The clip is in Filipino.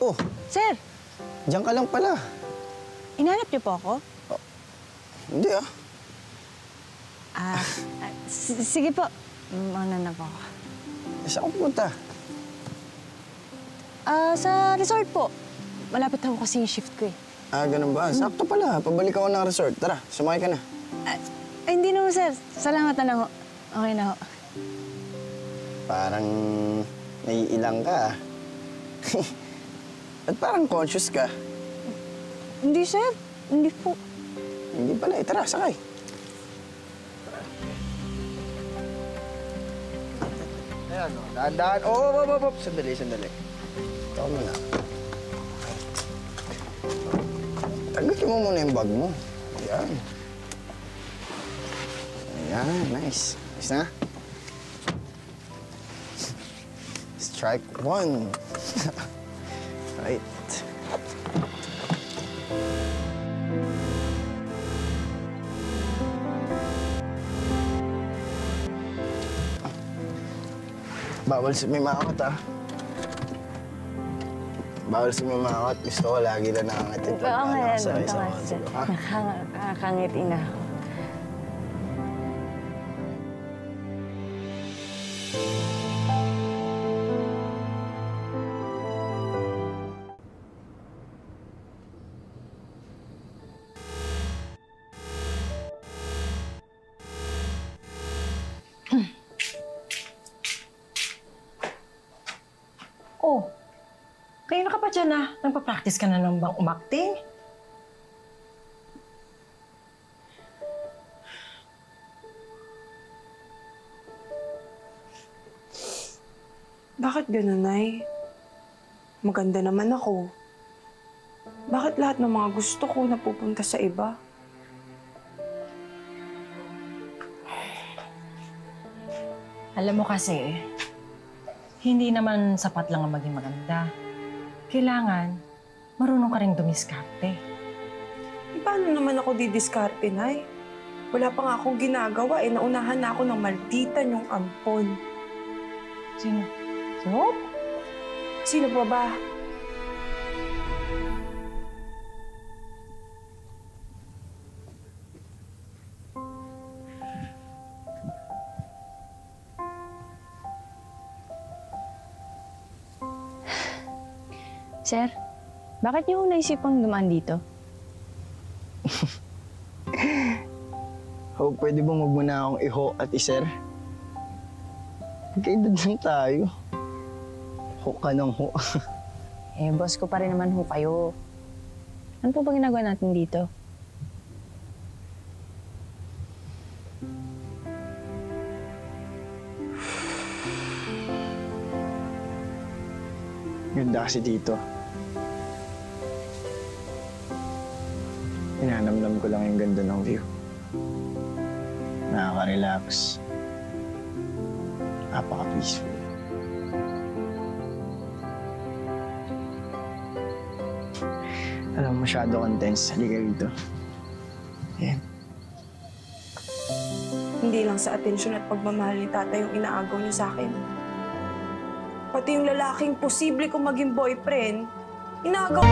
Oh, Sir, diyan ka lang pala. inanap niyo po ako? Oh, hindi Sige po. Ano na po ako? Saan ka pupunta? Sa resort po. Malapit ako kasi yung shift ko eh. Ganun ba? Sakto pala. Pabalik ako ng resort. Tara, sumakay ka na. Hindi naman, sir. Salamat na lang ho. Okay na ho. Parang naiilang ka. At parang conscious ka. Hindi, sir. Hindi po. Hindi pala. Tara, sakay. Ayan, o. Dahan-dahan. Sandali. Ito mo na. Tagakin mo muna yung bag mo. Ayan. Nice. Nice na? Strike one. Right. Bawal sumimangot, Bawal sumimangot. Gusto ko lagi na nakangiti. Oo nga yan. Nakakangiti na ako. Oh, kayo ka pa dyan Nagpa-practice ka na ng bang umakting? Bakit ganun, Nay? Maganda naman ako. Bakit lahat ng mga gusto ko napupunta sa iba? Alam mo kasi, hindi naman sapat lang ang maging maganda. Kailangan, marunong ka rin dumiskarte. Paano naman ako didiskarte, Nay? Wala pa nga akong ginagawa naunahan na ako ng maldita niyong ampon. Sino? Sino pa ba? Sir, bakit niyo naisipang dumaan dito? Pwede bang wag mo na akong iho at iser? Magkaedad lang tayo. Ho ka ng ho. Boss ko pa rin naman ho kayo. Ano po ba ginagawa natin dito? Ganda kasi dito. Hinanamnam ko lang yung ganda ng view. Nakaka-relax. Napaka-peaceful. Alam mo, masyado kang tense. Halika rito. Ayan. Hindi lang sa atensyon at pagmamahal ni Tata yung inaagaw niyo sa akin. Pati yung lalaking posible kong maging boyfriend, inaagaw...